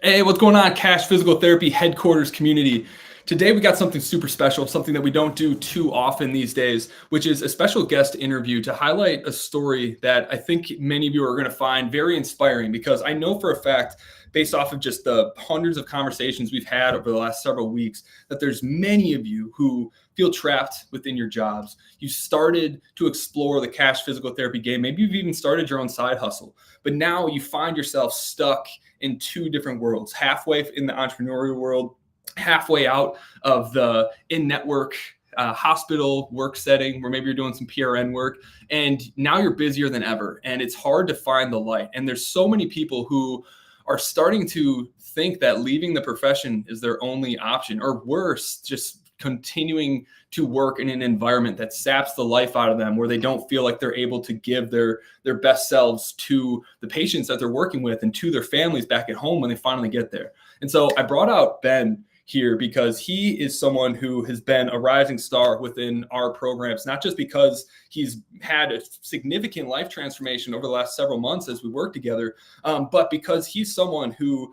Hey, what's going on, Cash Physical Therapy headquarters community? Today we got something super special, something that we don't do too often these days, which is a special guest interview to highlight a story that I think many of you are going to find very inspiring, because I know for a fact, based off of just the hundreds of conversations we've had over the last several weeks, that there's many of you who feel trapped within your jobs. You started to explore the Cash Physical Therapy game. Maybe you've even started your own side hustle, but now you find yourself stuck in two different worlds, halfway in the entrepreneurial world, halfway out of the in-network hospital work setting where maybe you're doing some PRN work, and now you're busier than ever and it's hard to find the light. And there's so many people who are starting to think that leaving the profession is their only option, or worse, just continuing to work in an environment that saps the life out of them, where they don't feel like they're able to give their best selves to the patients that they're working with and to their families back at home when they finally get there. And so I brought out Ben here because he is someone who has been a rising star within our programs, not just because he's had a significant life transformation over the last several months as we work together, but because he's someone who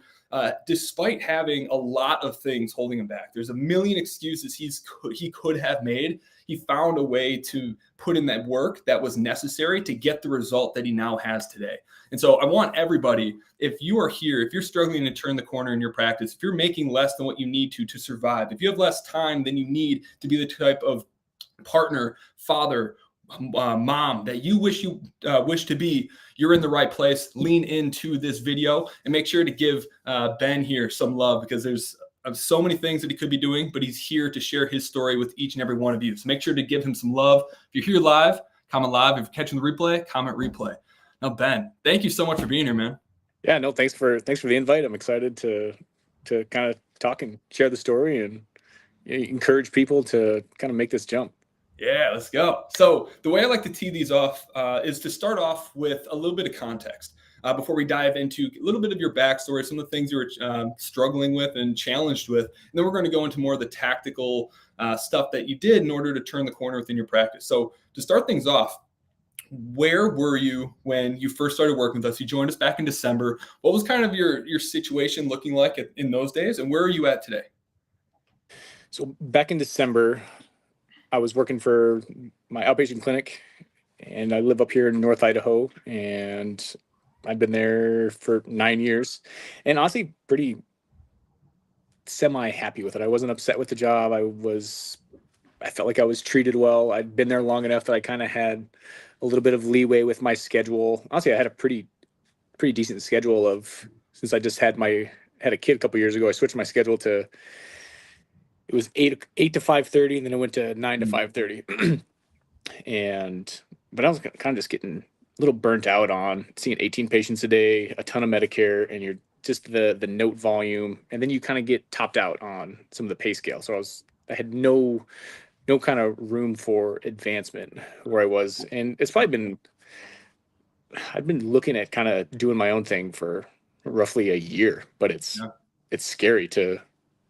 despite having a lot of things holding him back, there's a million excuses he could have made, he found a way to put in that work that was necessary to get the result that he now has today. And so I want everybody, if you are here, if you're struggling to turn the corner in your practice, if you're making less than what you need to survive, if you have less time than you need to be the type of partner, father, mom that you wish to be, you're in the right place. Lean into this video and make sure to give Ben here some love, because there's so many things that he could be doing, but he's here to share his story with each and every one of you. So make sure to give him some love. If you're here live, comment live. If you're catching the replay, comment replay. Now, Ben, thank you so much for being here, man. Yeah, no, thanks for the invite. I'm excited to kind of talk and share the story and encourage people to kind of make this jump. Yeah, let's go. So the way I like to tee these off is to start off with a little bit of context before we dive into a little bit of your backstory, some of the things you were struggling with and challenged with. And then we're going to go into more of the tactical stuff that you did in order to turn the corner within your practice. So to start things off, where were you when you first started working with us? You joined us back in December. What was kind of your situation looking like in those days, and where are you at today? So back in December, I was working for my outpatient clinic, and I live up here in North Idaho, and I've been there for 9 years, and honestly, pretty semi-happy with it. I wasn't upset with the job. I felt like I was treated well. I'd been there long enough that I kind of had a little bit of leeway with my schedule. Honestly, I had a pretty decent schedule since I just had a kid a couple years ago. I switched my schedule to, it was 8 to 5:30, and then I went to 9 to 5:30. But I was kind of just getting a little burnt out on seeing 18 patients a day, a ton of Medicare, and you're just the note volume, and then you kind of get topped out on some of the pay scale. So I had no kind of room for advancement where I was. And it's probably I've been looking at kind of doing my own thing for roughly a year, but it's scary to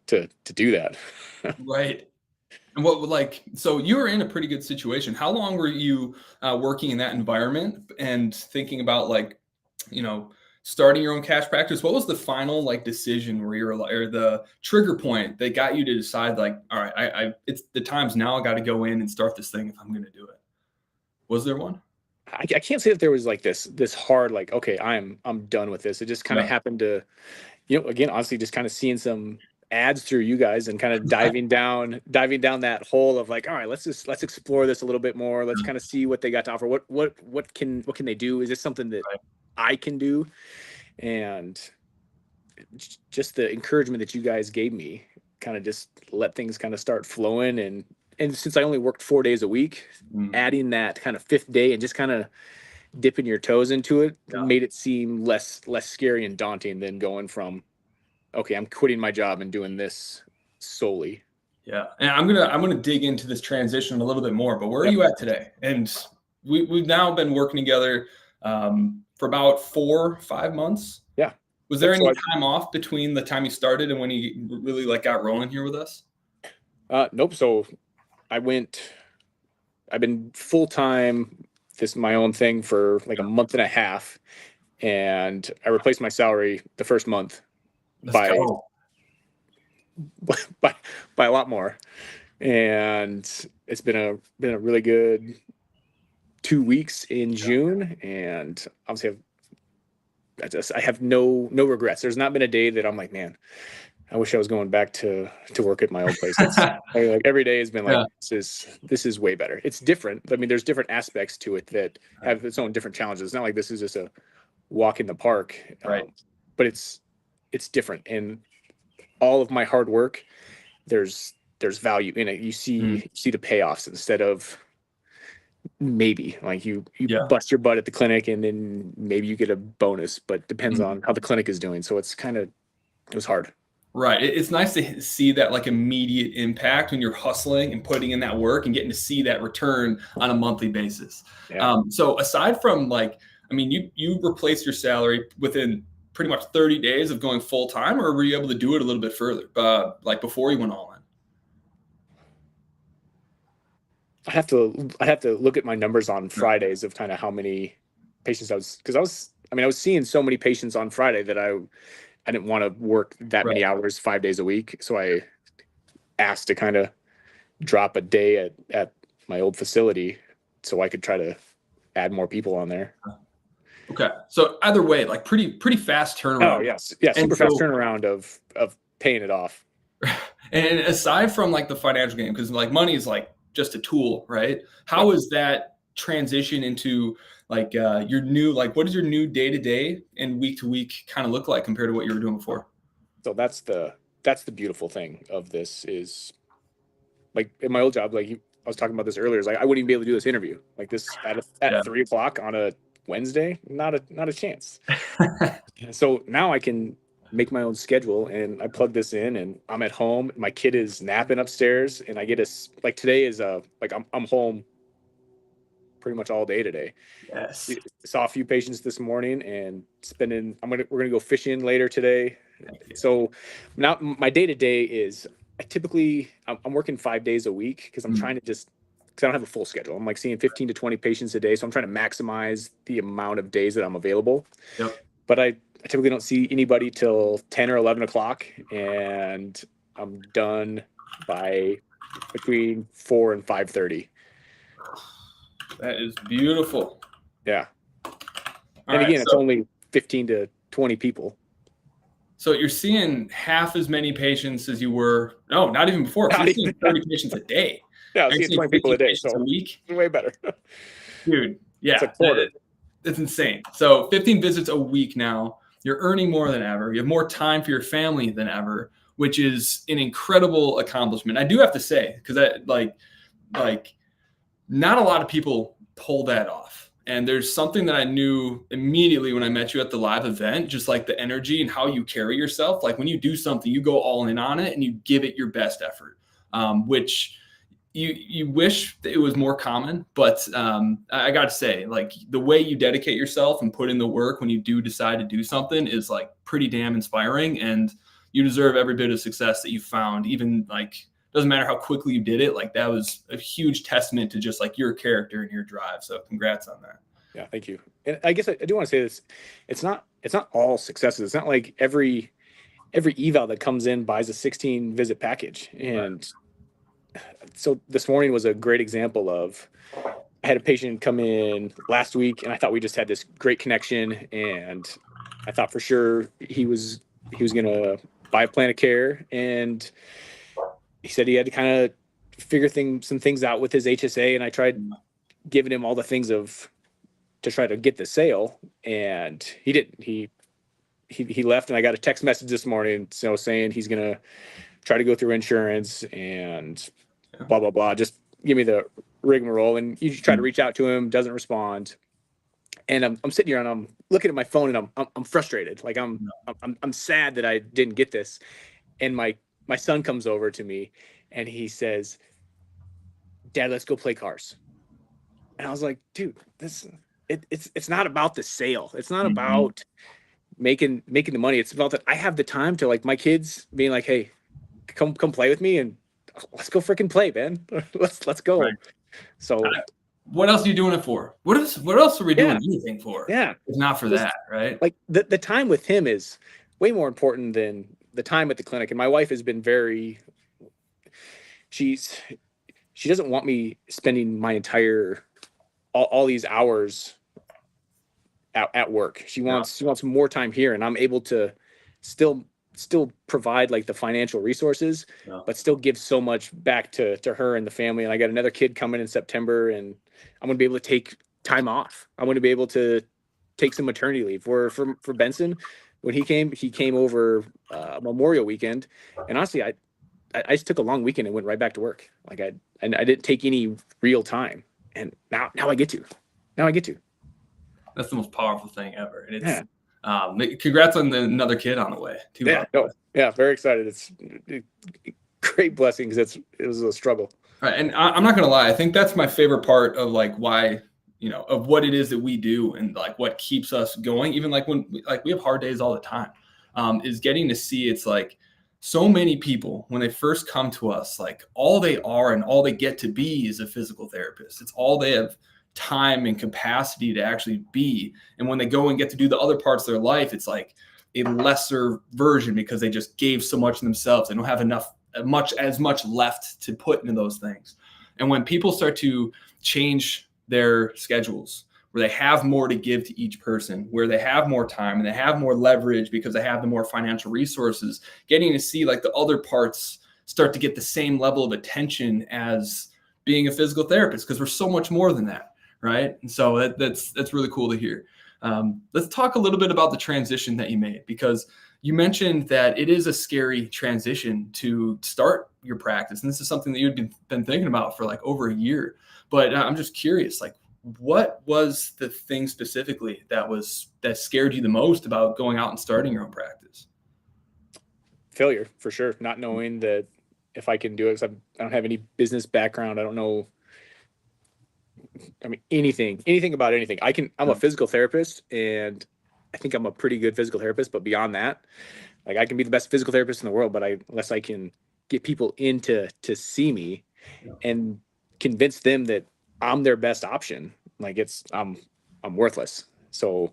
do that. Right. And so you were in a pretty good situation. How long were you working in that environment and thinking about starting your own cash practice? What was the final decision where you're or the trigger point that got you to decide all right, it's the time's now. I got to go in and start this thing if I'm going to do it. Was there one? I can't say that there was this hard, okay, I'm done with this. It just kind of happened to, again, honestly, just kind of seeing some ads through you guys and kind of diving down that hole of all right, let's explore this a little bit more. Let's kind of see what they got to offer. What can they do? Is this something that I can do? And just the encouragement that you guys gave me kind of just let things kind of start flowing. And since I only worked 4 days a week, adding that kind of fifth day and just kind of dipping your toes into it made it seem less scary and daunting than going from, okay, I'm quitting my job and doing this solely. Yeah. And I'm gonna dig into this transition a little bit more, but where are you at today? And we've now been working together for about 4 or 5 months. Yeah. Was there any time off between the time you started and when you really got rolling here with us? Nope. So I've been full-time, this is my own thing for a month and a half, and I replaced my salary the first month. Let's by, go. by a lot more. And it's been a really good 2 weeks in June. And obviously I have no regrets. There's not been a day that I'm like, man, I wish I was going back to work at my old place. Like every day has been like, Yeah. this is way better. It's different. I mean, there's different aspects to it that have its own different challenges. It's not like this is just a walk in the park, Right. but it's different. And all of my hard work, there's value in it. You see the payoffs instead of maybe like you bust your butt at the clinic and then maybe you get a bonus, but depends on how the clinic is doing. So it was hard. Right. It's nice to see that like immediate impact when you're hustling and putting in that work and getting to see that return on a monthly basis. Yeah. So aside from like, I mean, you replaced your salary within pretty much 30 days of going full time, or were you able to do it a little bit further, like before you went all in? I have to look at my numbers on Fridays of kind of how many patients I was seeing so many patients on Friday that I didn't want to work that many hours 5 days a week. So I asked to kind of drop a day at my old facility so I could try to add more people on there. Okay. So either way, like pretty fast turnaround. Oh yes. Yeah. Super fast turnaround of paying it off. And aside from like the financial game, because like money is like just a tool, right? How is that transition into like your new, like what does your new day to day and week to week kind of look like compared to what you were doing before? So that's the beautiful thing of this is like in my old job, like I was talking about this earlier, is like I wouldn't even be able to do this interview like this at 3:00 on a Wednesday. Not a chance. So now I can make my own schedule and I plug this in and I'm at home. My kid is napping upstairs and I get like today is like I'm home pretty much all day today. Yes. Saw a few patients this morning and we're gonna go fishing later today. So now my day to day is I'm working 5 days a week because I'm trying to because I don't have a full schedule. I'm like seeing 15 to 20 patients a day. So I'm trying to maximize the amount of days that I'm available. Yep. But I typically don't see anybody till 10 or 11 o'clock and I'm done by between 4 and 5:30. That is beautiful. Yeah. All and again, right, it's only 15 to 20 people. So you're seeing half as many patients as you were. No, not even before. You're seeing 30 patients a day. Yeah, I'm seeing 20 people a day. So a week. Way better. Dude, yeah. It's a quarter. It's insane. So 15 visits a week now. You're earning more than ever. You have more time for your family than ever, which is an incredible accomplishment. I do have to say, because like not a lot of people pull that off. And there's something that I knew immediately when I met you at the live event, just like the energy and how you carry yourself. Like when you do something, you go all in on it and you give it your best effort, which you wish that it was more common. But I got to say, like the way you dedicate yourself and put in the work when you do decide to do something is like pretty damn inspiring. And you deserve every bit of success that you found, even like doesn't matter how quickly you did it. Like that was a huge testament to just like your character and your drive. So congrats on that. Yeah, thank you. And I guess I do want to say this. It's not all successes. It's not like every eval that comes in buys a 16 visit package. And so this morning was a great example of, I had a patient come in last week and I thought we just had this great connection. And I thought for sure he was going to buy a plan of care. And he said he had to kind of figure some things out with his HSA. And I tried giving him all the things to try to get the sale. And he didn't. He left, and I got a text message this morning, saying he's going to try to go through insurance and blah, blah, blah. Just give me the rigmarole. And you try to reach out to him, doesn't respond. And I'm sitting here and I'm looking at my phone and I'm frustrated. Like I'm sad that I didn't get this. And my son comes over to me and he says, "Dad, let's go play cars." And I was like, dude, it's not about the sale. It's not about making the money. It's about that I have the time to, like, my kids being like, "Hey, come play with me and let's go freaking play, man. let's go." Right. So what else are you doing it for? What else are we doing anything for? Yeah. It's not for that, right? Like the time with him is way more important than the time at the clinic. And my wife has been she doesn't want me spending my entire, all these hours at work. She wants more time here, and I'm able to still provide like the financial resources, but still give so much back to her and the family. And I got another kid coming in September, and I'm going to be able to take time off. I'm going to be able to take some maternity leave. For Benson, when he came over Memorial weekend, and honestly, I just took a long weekend and went right back to work. Like I didn't take any real time, and now I get to. That's the most powerful thing ever. And it's congrats on another kid on the way too. Yeah, very excited. It's a great blessing because it was a struggle. Right, and I'm not gonna lie, I think that's my favorite part of like why, of what it is that we do and like what keeps us going, even like when we have hard days all the time, is getting to see it's like so many people when they first come to us, like all they are and all they get to be is a physical therapist. It's all they have time and capacity to actually be. And when they go and get to do the other parts of their life, it's like a lesser version because they just gave so much of themselves. They don't have as much left to put into those things. And when people start to change their schedules, where they have more to give to each person, where they have more time and they have more leverage because they have the more financial resources, getting to see like the other parts start to get the same level of attention as being a physical therapist, because we're so much more than that, right? And so that's really cool to hear. Let's talk a little bit about the transition that you made, because you mentioned that it is a scary transition to start your practice. And this is something that you've been thinking about for like over a year. But I'm just curious, like, what was the thing specifically that scared you the most about going out and starting your own practice? Failure, for sure. Not knowing that if I can do it, because I don't have any business background. I don't know. I mean, anything about anything. I'm a physical therapist, and I think I'm a pretty good physical therapist. But beyond that, like I can be the best physical therapist in the world, but unless I can get people in to see me and convince them that I'm their best option, like I'm worthless. So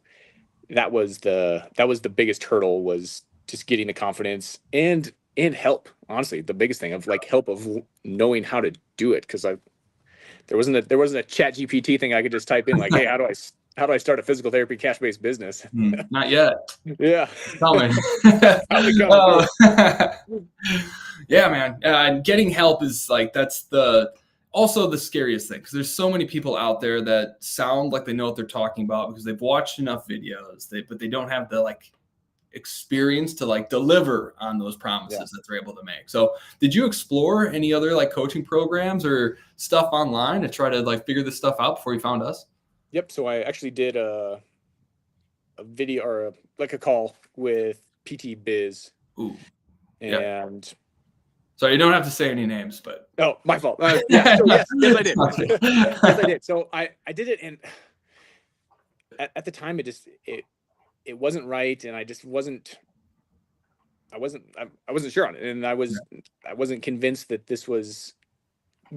that was the biggest hurdle, was just getting the confidence and help. Honestly, the biggest thing of like help of knowing how to do it, because there wasn't a ChatGPT thing I could just type in like, hey, how do I start a physical therapy cash-based business? Not yet. Yeah. Coming. Yeah, man. Getting help is like, that's also the scariest thing, because there's so many people out there that sound like they know what they're talking about because they've watched enough videos, but they don't have the like experience to like deliver on those promises that they're able to make. So did you explore any other like coaching programs or stuff online to try to like figure this stuff out before you found us? Yep. So I actually did a video or a call with PT Biz. Ooh. And so you don't have to say any names, but my fault. Yes, I did. Yes, I did. So I did it, and at the time it wasn't right, and I wasn't sure on it, and I wasn't convinced that this was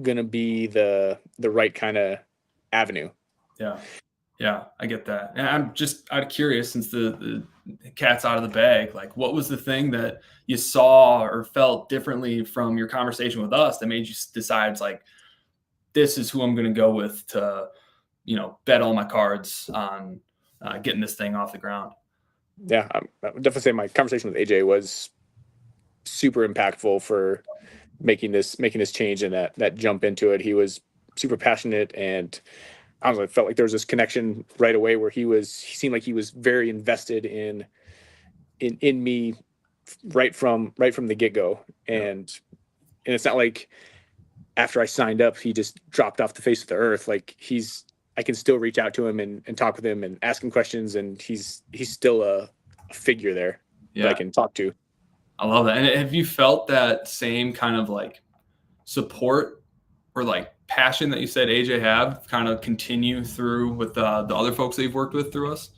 gonna be the right kind of avenue. Yeah, I get that. And I'm just curious, since the cat's out of the bag, like what was the thing that you saw or felt differently from your conversation with us that made you decide like, this is who I'm going to go with to, bet all my cards on getting this thing off the ground? Yeah, I would definitely say my conversation with AJ was super impactful for making this change and that jump into it. He was super passionate, and I felt like there was this connection right away where he seemed like he was very invested in me right from the get-go. And it's not like after I signed up, he just dropped off the face of the earth. Like I can still reach out to him and talk with him and ask him questions. And he's still a figure there that I can talk to. I love that. And have you felt that same kind of like support or like passion that you said AJ have kind of continue through with the other folks that you've worked with through us?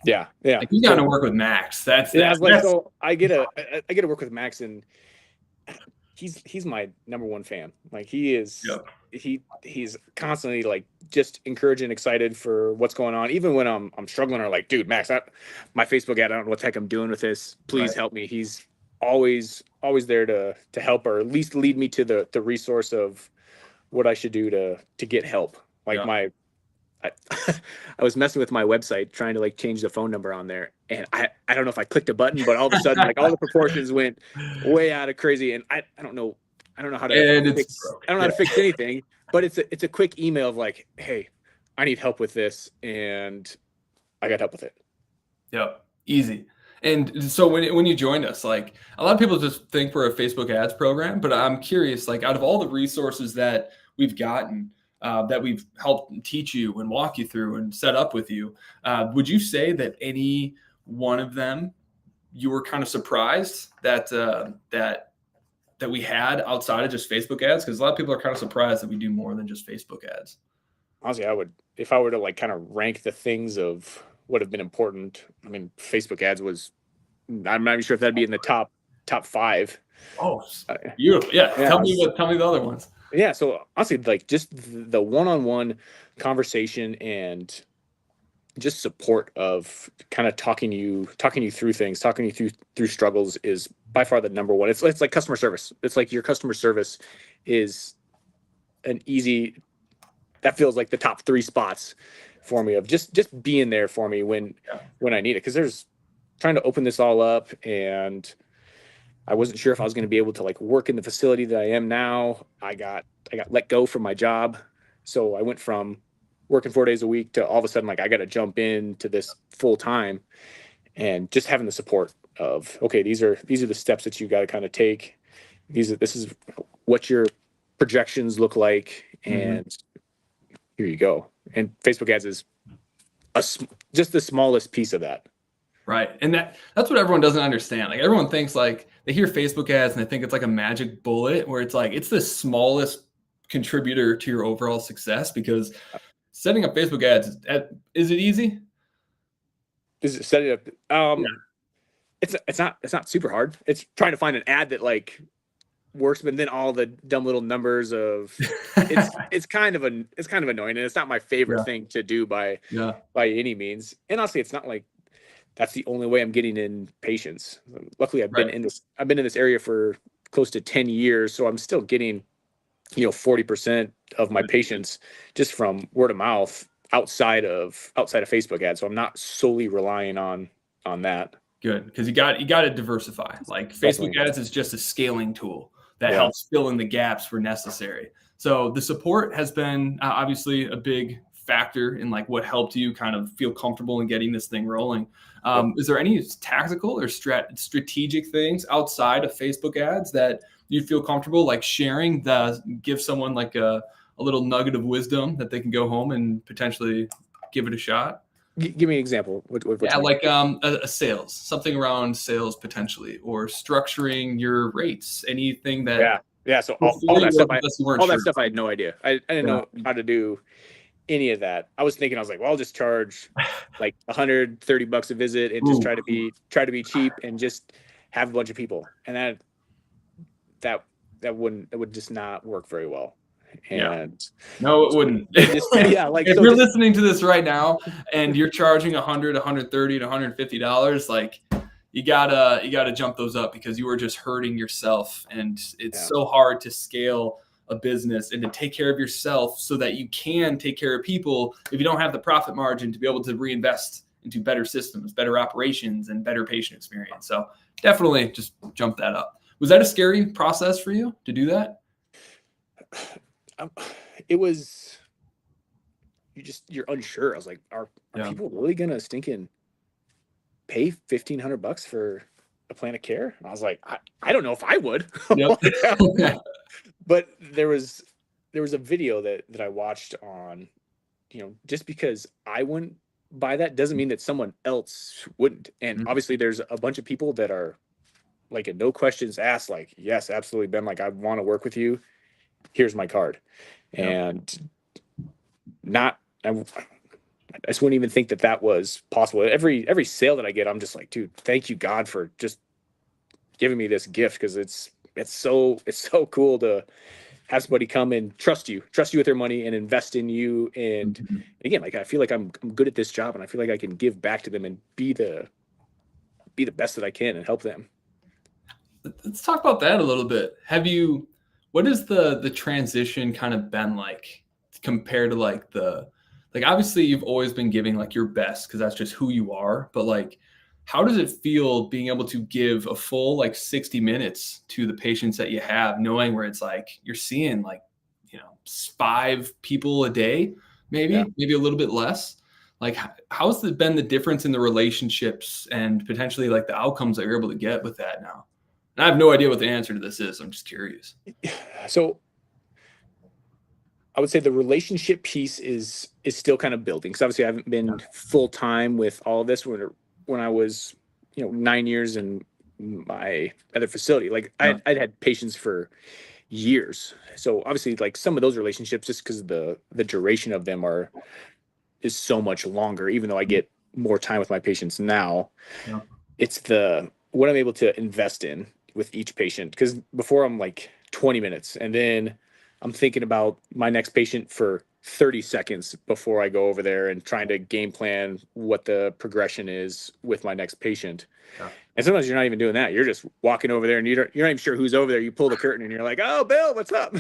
Yeah. Like you got to work with Max. So I get to work with Max, and he's my number one fan. Like he is, Yep. he's constantly like just encouraging, excited for what's going on. Even when I'm struggling or like, dude, Max, my Facebook ad, I don't know what the heck I'm doing with this. Please Right. help me. He's always there to help, or at least lead me to the resource of what I should do to get help. Like Yeah. I, I was messing with my website trying to like change the phone number on there, and I don't know if I clicked a button, but all of a sudden like all the proportions went way out of crazy, and I don't know how to And it's fix broke. I don't know how to fix anything, but it's a quick email of like, hey, I need help with this, and I got help with it. Yep. Easy. And so when you joined us, like a lot of people just think we're a Facebook ads program, but I'm curious, like out of all the resources that we've gotten, that we've helped teach you and walk you through and set up with you, would you say that any one of them you were kind of surprised that we had outside of just Facebook ads? Because a lot of people are kind of surprised that we do more than just Facebook ads. Honestly, I would, if I were to like kind of rank the things of what have been important. I mean, Facebook ads was, I'm not even sure if that'd be in the top five. Oh, Uh, beautiful. Yeah. yeah, Tell me the other ones. yeah. So honestly, like just the one-on-one conversation and just support of kind of talking you through things, talking you through struggles is by far the number one. It's like customer service. It's like your customer service is an easy, that feels like the top three spots for me of just being there for me when I need it. Because there's trying to open this all up, and I wasn't sure if I was going to be able to like work in the facility that I am now. I got let go from my job, so I went from working 4 days a week to all of a sudden like I got to jump into this full time, and just having the support of, okay, these are the steps that you got to kind of take. This is what your projections look like, and here you go. And Facebook ads is just the smallest piece of that. Right. And that's what everyone doesn't understand. Like everyone thinks like they hear Facebook ads and they think it's like a magic bullet where it's like it's the smallest contributor to your overall success, because setting up Facebook ads, is it easy? Is it set it up? Yeah. It's not super hard. It's trying to find an ad that like works, but then all the dumb little numbers of it's kind of annoying, and it's not my favorite thing to do by any means. And honestly, it's not like that's the only way I'm getting in patients. Luckily, I've been in this area for close to 10 years, so I'm still getting 40% of my patients just from word of mouth outside of Facebook ads. So I'm not solely relying on that. Good, because you got to diversify. Like Facebook ads is just a scaling tool that helps fill in the gaps where necessary. So the support has been obviously a big factor in like what helped you kind of feel comfortable in getting this thing rolling. Is there any tactical or strategic things outside of Facebook ads that you feel comfortable like sharing, that give someone like a little nugget of wisdom that they can go home and potentially give it a shot? Give me an example. What like a sales, something around sales potentially, or structuring your rates, anything that So all that stuff I had no idea. I didn't know how to do any of that. I was thinking, I was like, well, I'll just charge like $130 a visit and just try to be cheap and just have a bunch of people. And that would just not work very well. And no, it wouldn't. Like if you're listening to this right now and you're charging $100, $130 to $150, like you gotta jump those up, because you are just hurting yourself. And it's so hard to scale a business and to take care of yourself so that you can take care of people if you don't have the profit margin to be able to reinvest into better systems, better operations, and better patient experience. So definitely just jump that up. Was that a scary process for you to do that? It was, you're unsure. I was like, are people really gonna stinking pay $1,500 for a plan of care? And I was like, I don't know if I would. But there was a video that I watched on, just because I wouldn't buy that doesn't mean that someone else wouldn't. And obviously there's a bunch of people that are like a no questions asked, like, yes, absolutely, Ben, like I want to work with you. Here's my card. And I just wouldn't even think that was possible. Every sale that I get, I'm just like, dude, thank you, God, for just giving me this gift, because it's it's so cool to have somebody come and trust you with their money and invest in you. And again, like I feel like I'm good at this job, and I feel like I can give back to them and be the best that I can and help them. Let's talk about that a little bit. What has the transition kind of been like compared to like obviously you've always been giving like your best because that's just who you are, but like how does it feel being able to give a full like 60 minutes to the patients that you have, knowing where it's like you're seeing like, 5 people a day, maybe a little bit less? Like how's it been the difference in the relationships and potentially like the outcomes that you're able to get with that now? And I have no idea what the answer to this is. I'm just curious. So I would say the relationship piece is still kind of building, because obviously I haven't been full time with all of this when I was 9 years in my other facility. Like I'd had patients for years, so obviously like some of those relationships, just because the duration of them is so much longer, even though I get more time with my patients now. It's what I'm able to invest in with each patient, because before I'm like 20 minutes, and then I'm thinking about my next patient for 30 seconds before I go over there and trying to game plan what the progression is with my next patient. And sometimes you're not even doing that. You're just walking over there and you're not even sure who's over there. You pull the curtain and you're like, "Oh, Bill, what's up?"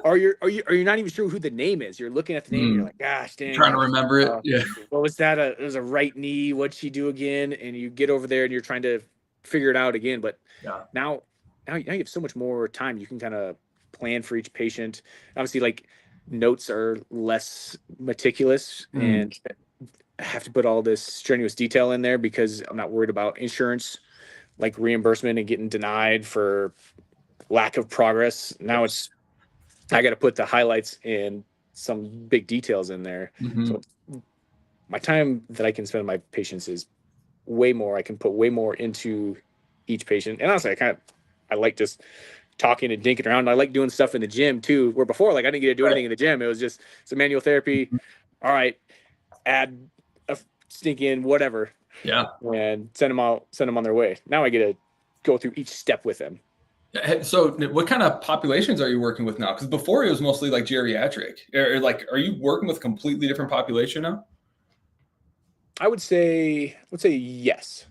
Or you're not even sure who the name is. You're looking at the name and you're like, "Gosh, dang, trying to remember it. Yeah. What was that? It was a right knee. What'd she do again?" And you get over there and you're trying to figure it out again. But now you have so much more time. You can kind of plan for each patient. Obviously, like notes are less meticulous, and I have to put all this strenuous detail in there because I'm not worried about insurance, like reimbursement and getting denied for lack of progress. Now I got to put the highlights and some big details in there. So my time that I can spend with my patients is way more. I can put way more into each patient. And honestly, I like just talking and dinking around. I like doing stuff in the gym too, where before, like I didn't get to do anything in the gym. It was just some manual therapy. All right, add a stink in whatever. And send them on their way. Now I get to go through each step with them. So what kind of populations are you working with now? Because before it was mostly like geriatric. Or like, are you working with a completely different population now? I would say yes.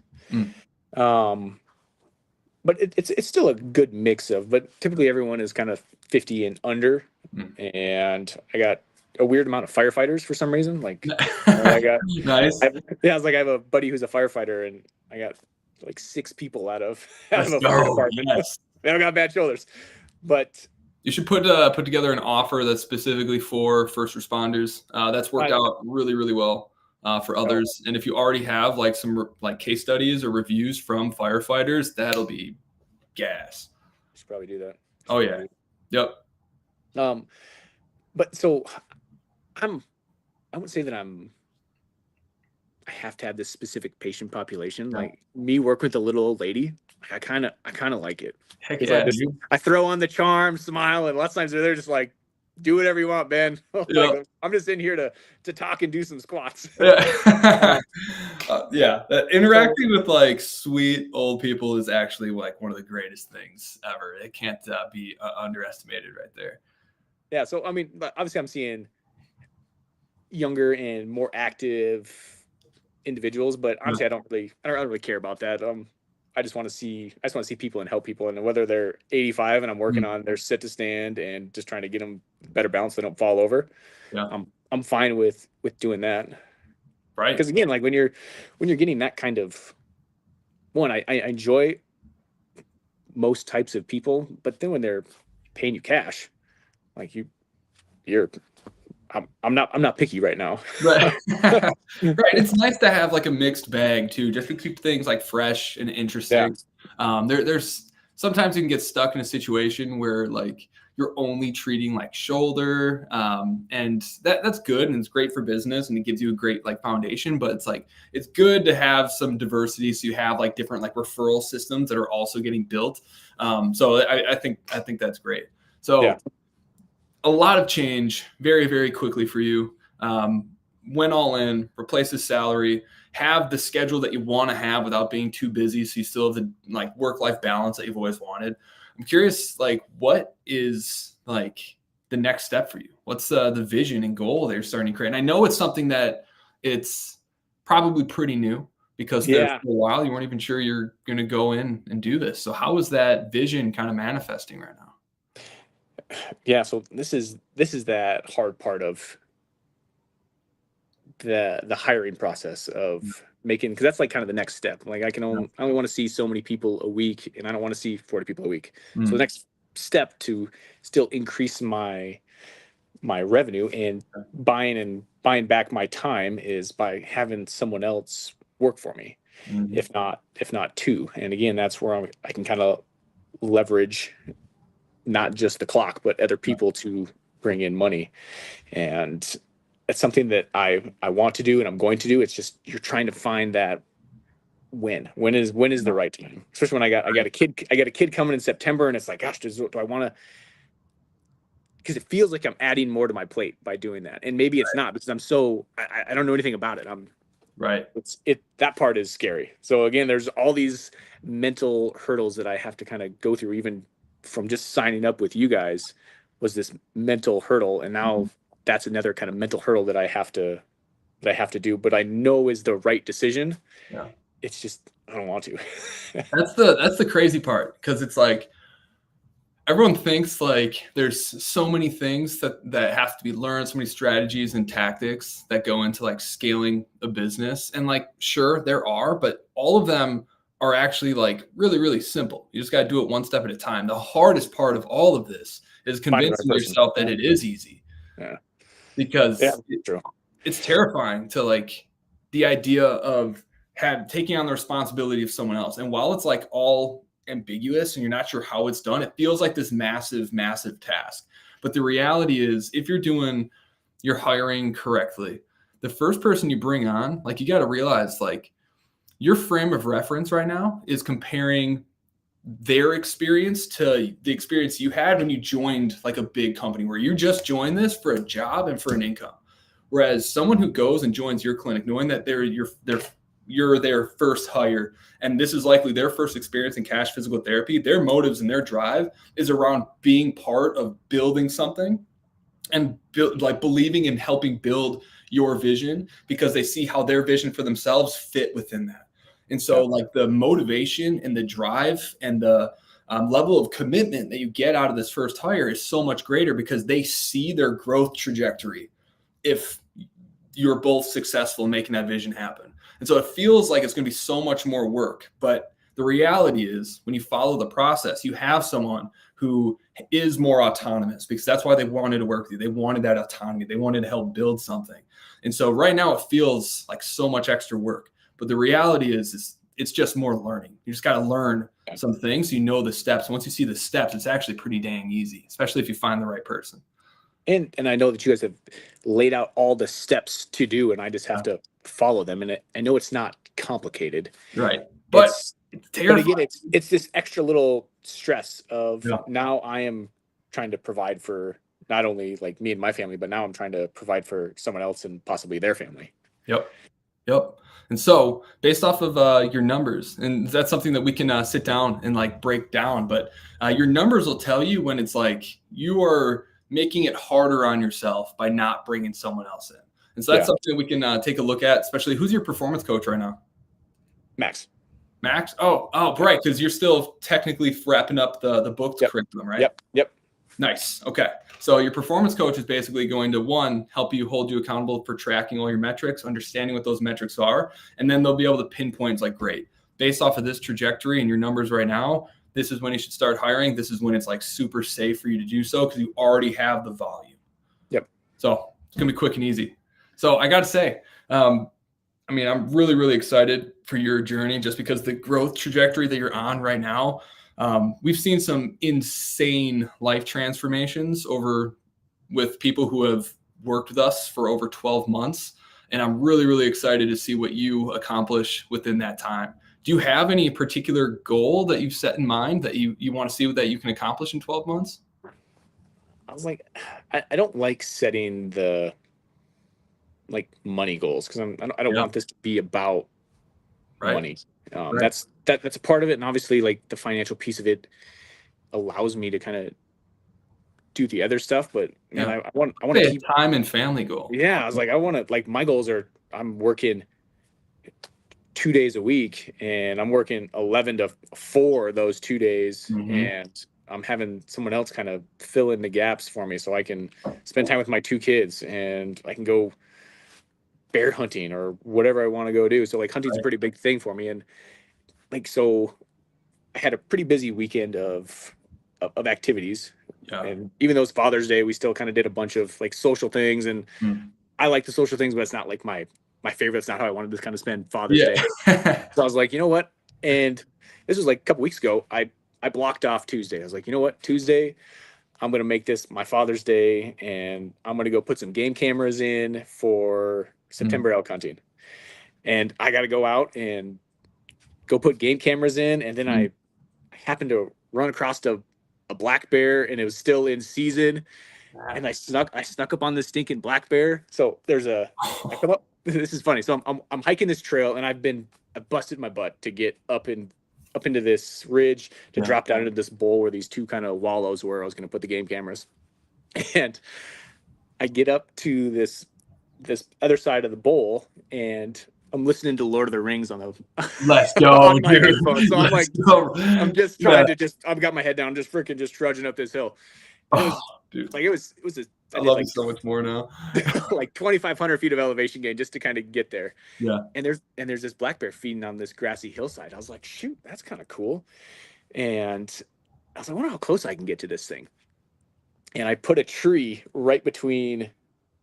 But it's still a good mix of, but typically everyone is kind of 50 and under. And I got a weird amount of firefighters for some reason. Like I got nice. It's like I have a buddy who's a firefighter, and I got like 6 people out of a fire department. Yes. They don't got bad shoulders, but you should put together an offer that's specifically for first responders. That's worked out really, really well for others. And if you already have like some like case studies or reviews from firefighters, that'll be gas. You should probably do that. Oh yeah. Yep. But so I wouldn't say that I have to have this specific patient population. Like me work with a little old lady. I kind of like it. Heck yeah, I throw on the charm, smile, and lots of times they're just like, "Do whatever you want, Ben." Like, I'm just in here to talk and do some squats. Interacting with like sweet old people is actually like one of the greatest things ever. It can't be underestimated right there. Yeah. So I mean, obviously, I'm seeing younger and more active individuals, but honestly, I don't really care about that. I just want to see people and help people, and whether they're 85 and I'm working on their sit to stand and just trying to get them better balance, so they don't fall over. I'm fine with doing that. Right. Because again, like when you're getting that kind of I enjoy most types of people, but then when they're paying you cash, like I'm not picky right now. Right. Right. It's nice to have like a mixed bag too, just to keep things like fresh and interesting. There's sometimes you can get stuck in a situation where like you're only treating like shoulder, and that's good and it's great for business and it gives you a great like foundation. But it's good to have some diversity, so you have like different like referral systems that are also getting built. So I think that's great. So a lot of change very, very quickly for you. Went all in, replaced his salary. have the schedule that you want to have without being too busy, so you still have the like work-life balance that you've always wanted. I'm curious, like, what is like the next step for you? What's the vision and goal that you're starting to create? And I know it's something that it's probably pretty new, because there for a while you weren't even sure you're going to go in and do this. So how is that vision kind of manifesting right now? Yeah, so this is that hard part of the hiring process of making, because that's like kind of the next step. Like I only want to see so many people a week, and I don't want to see 40 people a week. So the next step to still increase my revenue and buying back my time is by having someone else work for me, if not two. And again, that's where I can kind of leverage not just the clock, but other people to bring in money. And it's something that I want to do and I'm going to do. It's just, you're trying to find that when is the right time, especially when I got a kid coming in September, and it's like, gosh, do I want to, because it feels like I'm adding more to my plate by doing that. And maybe it's not, because I don't know anything about it. That part is scary. So again, there's all these mental hurdles that I have to kind of go through, even from just signing up with you guys was this mental hurdle. And now that's another kind of mental hurdle that I have to do, but I know is the right decision. Yeah. It's just, I don't want to. That's the crazy part, because it's like, everyone thinks like there's so many things that have to be learned, so many strategies and tactics that go into like scaling a business. And like, sure, there are, but all of them are actually like really, really simple. You just got to do it one step at a time. The hardest part of all of this is convincing yourself that it is easy. Yeah. Because it's terrifying to like the idea of taking on the responsibility of someone else. And while it's like all ambiguous and you're not sure how it's done, it feels like this massive, massive task. But the reality is, if you're hiring correctly, the first person you bring on, like, you got to realize like your frame of reference right now is comparing their experience to the experience you had when you joined like a big company, where you just joined this for a job and for an income. Whereas someone who goes and joins your clinic knowing that you're their first hire, and this is likely their first experience in cash physical therapy, their motives and their drive is around being part of building something and believing in helping build your vision, because they see how their vision for themselves fit within that. And so like the motivation and the drive and the level of commitment that you get out of this first hire is so much greater, because they see their growth trajectory if you're both successful in making that vision happen. And so it feels like it's going to be so much more work. But the reality is, when you follow the process, you have someone who is more autonomous, because that's why they wanted to work with you. They wanted that autonomy. They wanted to help build something. And so right now it feels like so much extra work. But the reality is it's just more learning. You just got to learn some things so you know the steps. Once you see the steps, it's actually pretty dang easy, especially if you find the right person. And I know that you guys have laid out all the steps to do, and I just have to follow them. And I know it's not complicated. Right. But it's terrifying. But again, it's this extra little stress of now I am trying to provide for not only like me and my family, but now I'm trying to provide for someone else and possibly their family. Yep. And so based off of your numbers, and that's something that we can sit down and like break down, but your numbers will tell you when it's like you are making it harder on yourself by not bringing someone else in. And so that's something we can take a look at, especially who's your performance coach right now? Max? Oh, right. Because you're still technically wrapping up the booked curriculum, right? Yep. Nice. Okay. So your performance coach is basically going to, one, help you hold you accountable for tracking all your metrics, understanding what those metrics are. And then they'll be able to pinpoint like, great, based off of this trajectory and your numbers right now, this is when you should start hiring. This is when it's like super safe for you to do so, because you already have the volume. Yep. So it's going to be quick and easy. So I got to say, I'm really, really excited for your journey, just because the growth trajectory that you're on right now. We've seen some insane life transformations with people who have worked with us for over 12 months. And I'm really, really excited to see what you accomplish within that time. Do you have any particular goal that you've set in mind that you want to see that you can accomplish in 12 months? I was like, I don't like setting the like money goals, because I don't Yeah. want this to be about Right. money. Right. That's a part of it, and obviously like the financial piece of it allows me to kind of do the other stuff. But man, Yeah. I want to Say keep. a time and family goal. Yeah, I was like, I want to, like, my goals are, I'm working 2 days a week, and I'm working 11 to 4 those 2 days, Hmm. and I'm having someone else kind of fill in the gaps for me so I can spend time with my 2 kids, and I can go bear hunting or whatever I want to go do. So like hunting's a Right. pretty big thing for me. And like, so I had a pretty busy weekend of activities. Yeah. And even though it's Father's Day, we still kind of did a bunch of like social things, and Mm. I like the social things, but it's not like my favorite. It's not how I wanted to kind of spend Father's Yeah. Day. So I was like, you know what? And this was like a couple weeks ago. I blocked off Tuesday. I was like, you know what? Tuesday, I'm gonna make this my Father's Day, and I'm gonna go put some game cameras in for Mm. September elk hunting. And I got to go out and go put game cameras in. And then Mm. I happened to run across a black bear, and it was still in season. And I snuck up on this stinking black bear. So I come up. This is funny. So I'm hiking this trail, and I busted my butt to get up into this ridge to Yeah. drop down into this bowl where these two kind of wallows were. I was going to put the game cameras, and I get up to this other side of the bowl, and I'm listening to Lord of the Rings on the Let's go, on my dude. headphones. So I'm Let's like, go. I'm just Yeah. trying to I've got my head down, just freaking just trudging up this hill. And it Oh, was dude. like I I did love you like so much more now. like 2,500 feet of elevation gain just to kind of get there. Yeah. And there's this black bear feeding on this grassy hillside. I was like, shoot, that's kind of cool. And I was like, I wonder how close I can get to this thing. And I put a tree right between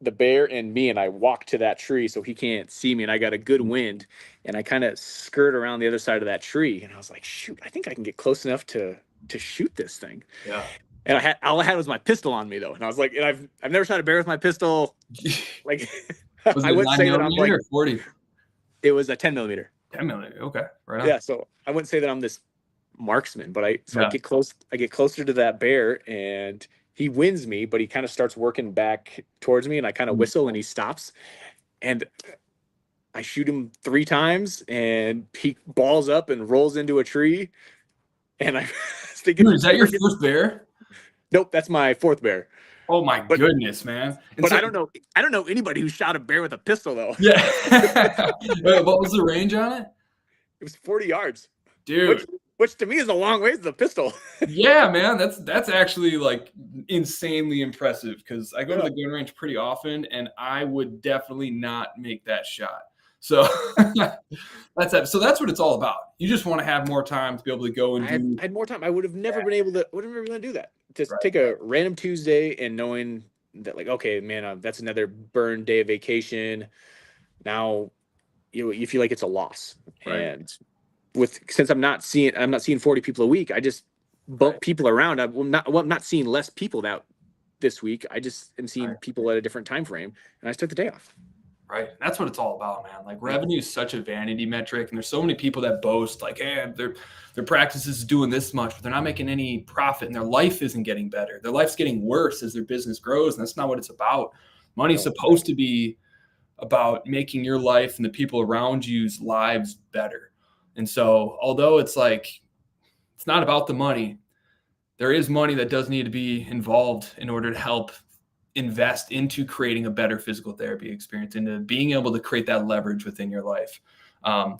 the bear and me, and I walked to that tree so he can't see me, and I got a good wind, and I kind of skirt around the other side of that tree, and I was like, shoot, I think I can get close enough to shoot this thing. Yeah. And all I had was my pistol on me, though, and I was like, and I've never shot a bear with my pistol. Like, Was I it wouldn't 9 say that I'm like, millimeter or 40? it was a 10 millimeter. 10 millimeter. Okay. Right on. Yeah, so I wouldn't say that I'm this marksman, but I Yeah. get closer to that bear, and he wins me, but he kind of starts working back towards me, and I kind of Mm. whistle, and he stops, and I shoot him 3 times, and he balls up and rolls into a tree, and I was thinking, Dude, is that your first bear? nope, that's my 4th bear. Oh my But goodness, man. And but so, I don't know anybody who shot a bear with a pistol though. yeah. Wait, what was the range on it? It was 40 yards, Dude. which to me is a long ways to the pistol. Yeah, man. That's actually like insanely impressive because I go to Yeah. the gun range pretty often and I would definitely not make that shot. So that's that. So that's what it's all about. You just want to have more time to be able to go and do I had more time. I would have never been able to do that. Just Right. take a random Tuesday and knowing that, like, okay, man, that's another burn day of vacation. Now you feel like it's a loss. Right. And since I'm not seeing 40 people a week, I just bump Right. people around. I'm not seeing less people this week. I just am seeing Right. people at a different time frame, and I just took the day off. Right. That's what it's all about, man. Like revenue is such a vanity metric. And there's so many people that boast like, hey, their practice is doing this much, but they're not making any profit and their life isn't getting better. Their life's getting worse as their business grows. And that's not what it's about. Money's No. supposed to be about making your life and the people around you's lives better. And so although it's like, it's not about the money, there is money that does need to be involved in order to help invest into creating a better physical therapy experience, into being able to create that leverage within your life.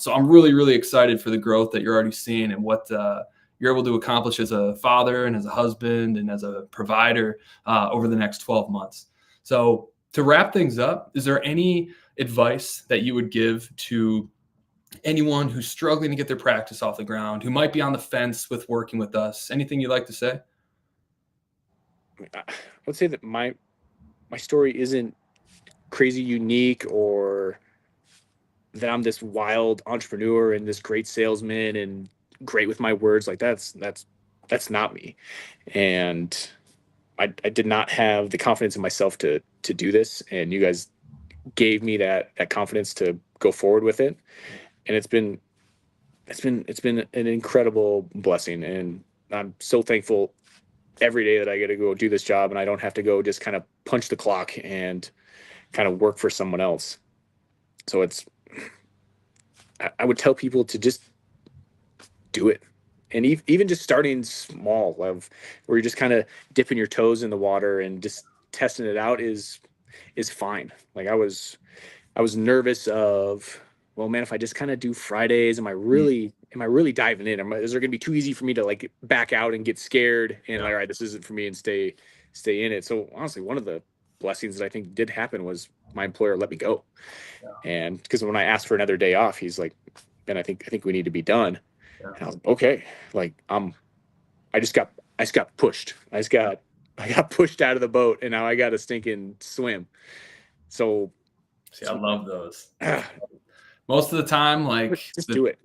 So I'm really, really excited for the growth that you're already seeing and what you're able to accomplish as a father and as a husband and as a provider over the next 12 months. So to wrap things up, is there any advice that you would give to anyone who's struggling to get their practice off the ground, who might be on the fence with working with us? Anything you'd like to say? I would say that my story isn't crazy unique, or that I'm this wild entrepreneur and this great salesman and great with my words. Like that's not me. And I did not have the confidence in myself to do this. And you guys gave me that confidence to go forward with it. And it's been an incredible blessing. And I'm so thankful every day that I get to go do this job and I don't have to go just kind of punch the clock and kind of work for someone else. So I would tell people to just do it. And even just starting small, where you're just kind of dipping your toes in the water and just testing it out is fine. Like I was nervous of, well, man, if I just kind of do Fridays, am I really diving in? Is there going to be too easy for me to like back out and get scared and like, all right, this isn't for me, and stay in it? So honestly, one of the blessings that I think did happen was my employer let me go. And because when I asked for another day off, he's like, Ben, I think we need to be done. And I was like, okay, like I just got pushed. I got pushed out of the boat, and now I got to stinking swim. So see, I love those. Most of the time, like just do it.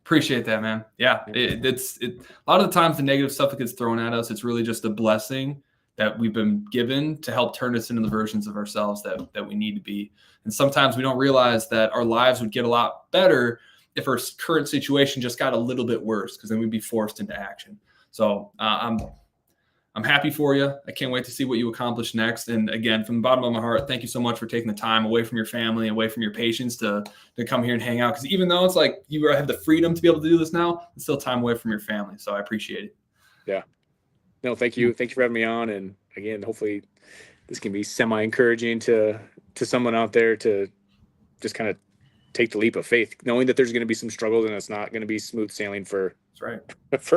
Appreciate that, man. Yeah, it's a lot of the times the negative stuff that gets thrown at us, it's really just a blessing that we've been given to help turn us into the versions of ourselves that we need to be. And sometimes we don't realize that our lives would get a lot better if our current situation just got a little bit worse, because then we'd be forced into action. So I'm happy for you. I can't wait to see what you accomplish next. And again, from the bottom of my heart, thank you so much for taking the time away from your family, away from your patients to come here and hang out. Because even though it's like you have the freedom to be able to do this now, it's still time away from your family. So I appreciate it. Yeah. No, thank you. Thank you for having me on. And again, hopefully this can be semi-encouraging to someone out there to just kind of take the leap of faith, knowing that there's going to be some struggles and it's not going to be smooth sailing for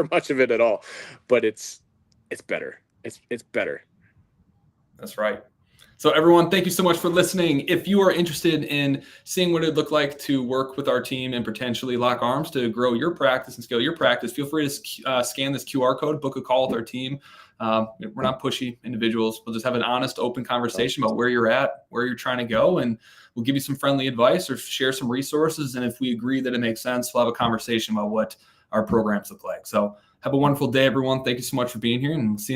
much of it at all. But it's better. It's better. That's right. So everyone, thank you so much for listening. If you are interested in seeing what it'd look like to work with our team and potentially lock arms to grow your practice and scale your practice, feel free to scan this QR code, book a call with our team. We're not pushy individuals. We'll just have an honest, open conversation about where you're at, where you're trying to go, and we'll give you some friendly advice or share some resources. And if we agree that it makes sense, we'll have a conversation about what our programs look like. So have a wonderful day, everyone. Thank you so much for being here, and we'll see you